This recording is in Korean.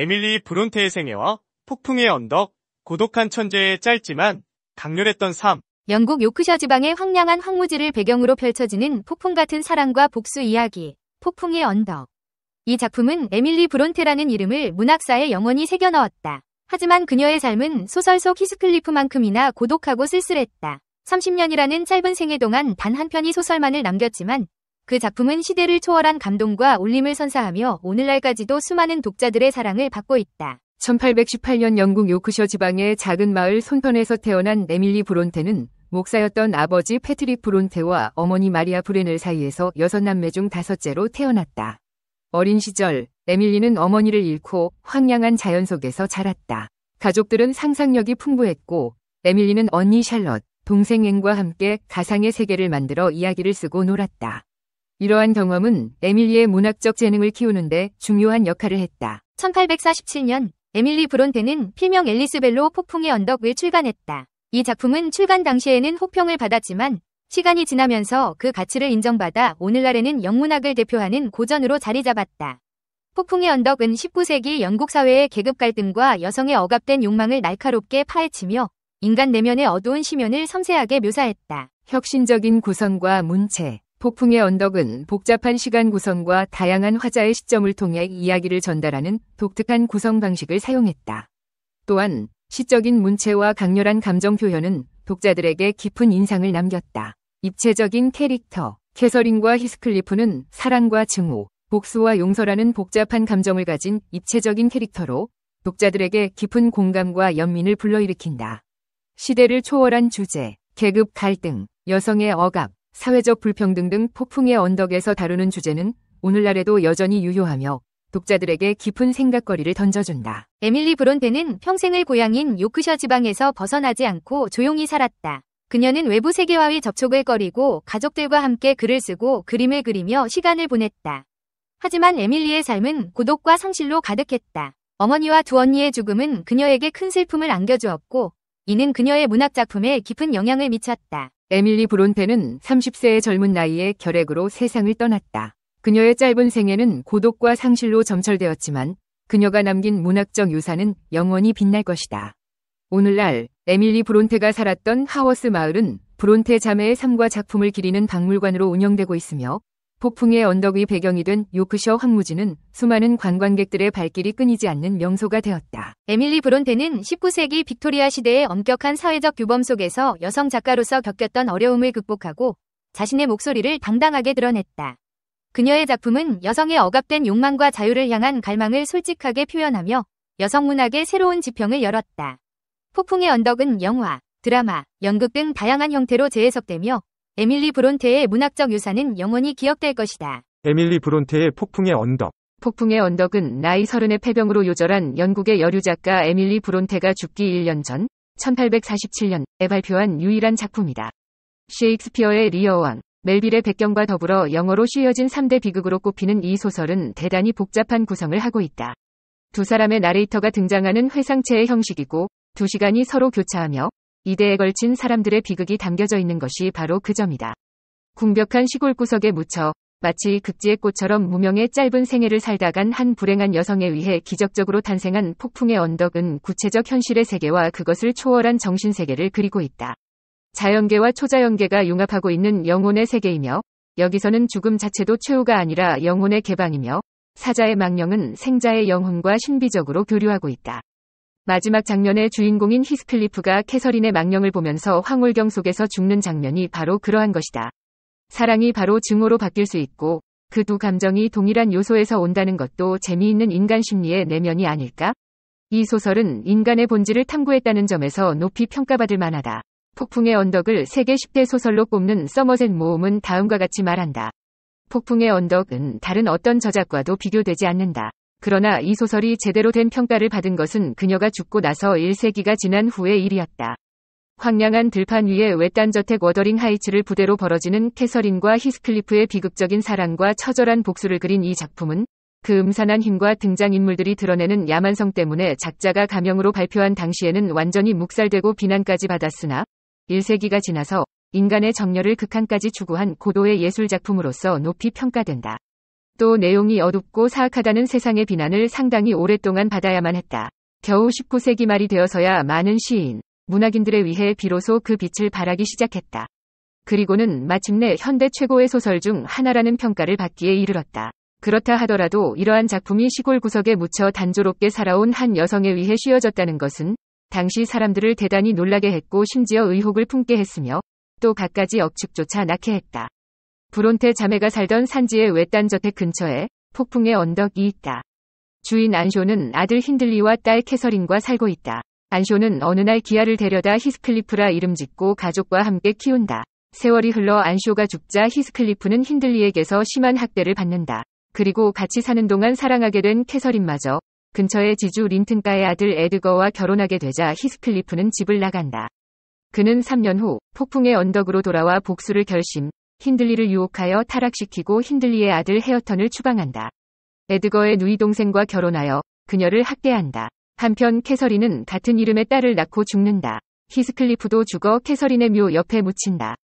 에밀리 브론테의 생애와 폭풍의 언덕, 고독한 천재의 짧지만 강렬했던 삶. 영국 요크셔 지방의 황량한 황무지를 배경으로 펼쳐지는 폭풍 같은 사랑과 복수 이야기, 폭풍의 언덕. 이 작품은 에밀리 브론테라는 이름을 문학사에 영원히 새겨 넣었다. 하지만 그녀의 삶은 소설 속 히스클리프만큼이나 고독하고 쓸쓸했다. 30년이라는 짧은 생애 동안 단 한 편의 소설만을 남겼지만 그 작품은 시대를 초월한 감동과 울림을 선사하며 오늘날까지도 수많은 독자들의 사랑을 받고 있다. 1818년 영국 요크셔 지방의 작은 마을 손편에서 태어난 에밀리 브론테는 목사였던 아버지 패트릭 브론테와 어머니 마리아 브레넬 사이에서 6남매 중 5째로 태어났다. 어린 시절 에밀리는 어머니를 잃고 황량한 자연 속에서 자랐다. 가족들은 상상력이 풍부했고 에밀리는 언니 샬럿, 동생 앤과 함께 가상의 세계를 만들어 이야기를 쓰고 놀았다. 이러한 경험은 에밀리의 문학적 재능을 키우는데 중요한 역할을 했다. 1847년 에밀리 브론테는 필명 앨리스 벨로 폭풍의 언덕을 출간했다. 이 작품은 출간 당시에는 호평을 받았지만 시간이 지나면서 그 가치를 인정받아 오늘날에는 영문학을 대표하는 고전으로 자리 잡았다. 폭풍의 언덕은 19세기 영국 사회의 계급 갈등과 여성의 억압된 욕망을 날카롭게 파헤치며 인간 내면의 어두운 심연을 섬세하게 묘사했다. 혁신적인 구성과 문체. 폭풍의 언덕은 복잡한 시간 구성과 다양한 화자의 시점을 통해 이야기를 전달하는 독특한 구성 방식을 사용했다. 또한 시적인 문체와 강렬한 감정 표현은 독자들에게 깊은 인상을 남겼다. 입체적인 캐릭터, 캐서린과 히스클리프는 사랑과 증오, 복수와 용서라는 복잡한 감정을 가진 입체적인 캐릭터로 독자들에게 깊은 공감과 연민을 불러일으킨다. 시대를 초월한 주제, 계급 갈등, 여성의 억압, 사회적 불평등 등 폭풍의 언덕에서 다루는 주제는 오늘날에도 여전히 유효하며 독자들에게 깊은 생각거리를 던져준다. 에밀리 브론테는 평생을 고향인 요크셔 지방에서 벗어나지 않고 조용히 살았다. 그녀는 외부 세계와의 접촉을 꺼리고 가족들과 함께 글을 쓰고 그림을 그리며 시간을 보냈다. 하지만 에밀리의 삶은 고독과 상실로 가득했다. 어머니와 두 언니의 죽음은 그녀에게 큰 슬픔을 안겨주었고 이는 그녀의 문학작품에 깊은 영향을 미쳤다. 에밀리 브론테는 30세의 젊은 나이에 결핵으로 세상을 떠났다. 그녀의 짧은 생애는 고독과 상실로 점철되었지만 그녀가 남긴 문학적 유산은 영원히 빛날 것이다. 오늘날 에밀리 브론테가 살았던 하워스 마을은 브론테 자매의 삶과 작품을 기리는 박물관으로 운영되고 있으며 폭풍의 언덕의 배경이 된 요크셔 황무지는 수많은 관광객들의 발길이 끊이지 않는 명소가 되었다. 에밀리 브론테는 19세기 빅토리아 시대의 엄격한 사회적 규범 속에서 여성 작가로서 겪었던 어려움을 극복하고 자신의 목소리를 당당하게 드러냈다. 그녀의 작품은 여성의 억압된 욕망과 자유를 향한 갈망을 솔직하게 표현하며 여성 문학의 새로운 지평을 열었다. 폭풍의 언덕은 영화, 드라마, 연극 등 다양한 형태로 재해석되며 에밀리 브론테의 문학적 유산은 영원히 기억될 것이다. 에밀리 브론테의 폭풍의 언덕. 폭풍의 언덕은 나이 30의 폐병으로 요절한 영국의 여류 작가 에밀리 브론테가 죽기 1년 전 1847년에 발표한 유일한 작품이다. 셰익스피어의 리어왕, 멜빌의 백경과 더불어 영어로 쉬어진 3대 비극으로 꼽히는 이 소설은 대단히 복잡한 구성을 하고 있다. 두 사람의 나레이터가 등장하는 회상체의 형식이고 2시간이 서로 교차하며 2대에 걸친 사람들의 비극이 담겨져 있는 것이 바로 그 점이다. 궁벽한 시골 구석에 묻혀 마치 극지의 꽃처럼 무명의 짧은 생애를 살다간 한 불행한 여성에 의해 기적적으로 탄생한 폭풍의 언덕은 구체적 현실의 세계와 그것을 초월한 정신세계를 그리고 있다. 자연계와 초자연계가 융합하고 있는 영혼의 세계이며 여기서는 죽음 자체도 최후가 아니라 영혼의 개방이며 사자의 망령은 생자의 영혼과 신비적으로 교류하고 있다. 마지막 장면의 주인공인 히스클리프가 캐서린의 망령을 보면서 황홀경 속에서 죽는 장면이 바로 그러한 것이다. 사랑이 바로 증오로 바뀔 수 있고 그 두 감정이 동일한 요소에서 온다는 것도 재미있는 인간 심리의 내면이 아닐까? 이 소설은 인간의 본질을 탐구했다는 점에서 높이 평가받을 만하다. 폭풍의 언덕을 세계 10대 소설로 꼽는 서머셋 모음은 다음과 같이 말한다. 폭풍의 언덕은 다른 어떤 저작과도 비교되지 않는다. 그러나 이 소설이 제대로 된 평가를 받은 것은 그녀가 죽고 나서 1세기가 지난 후의 일이었다. 황량한 들판 위에 외딴 저택 워더링 하이츠를 부대로 벌어지는 캐서린과 히스클리프의 비극적인 사랑과 처절한 복수를 그린 이 작품은 그 음산한 힘과 등장인물들이 드러내는 야만성 때문에 작자가 가명으로 발표한 당시에는 완전히 묵살되고 비난까지 받았으나 1세기가 지나서 인간의 정열을 극한까지 추구한 고도의 예술작품으로서 높이 평가된다. 또 내용이 어둡고 사악하다는 세상의 비난을 상당히 오랫동안 받아야만 했다. 겨우 19세기 말이 되어서야 많은 시인, 문학인들에 의해 비로소 그 빛을 발하기 시작했다. 그리고는 마침내 현대 최고의 소설 중 하나라는 평가를 받기에 이르렀다. 그렇다 하더라도 이러한 작품이 시골 구석에 묻혀 단조롭게 살아온 한 여성에 의해 씌워졌다는 것은 당시 사람들을 대단히 놀라게 했고 심지어 의혹을 품게 했으며 또 갖가지 억측조차 낳게 했다. 브론테 자매가 살던 산지의 외딴 저택 근처에 폭풍의 언덕이 있다. 주인 안쇼는 아들 힌들리와 딸 캐서린과 살고 있다. 안쇼는 어느 날 기아를 데려다 히스클리프라 이름 짓고 가족과 함께 키운다. 세월이 흘러 안쇼가 죽자 히스클리프는 힌들리에게서 심한 학대를 받는다. 그리고 같이 사는 동안 사랑하게 된 캐서린마저 근처의 지주 린튼가의 아들 에드거와 결혼하게 되자 히스클리프는 집을 나간다. 그는 3년 후 폭풍의 언덕으로 돌아와 복수를 결심, 힌들리를 유혹하여 타락시키고 힌들리의 아들 헤어턴을 추방한다. 에드거의 누이 동생과 결혼하여 그녀를 학대한다. 한편 캐서린은 같은 이름의 딸을 낳고 죽는다. 히스클리프도 죽어 캐서린의 묘 옆에 묻힌다.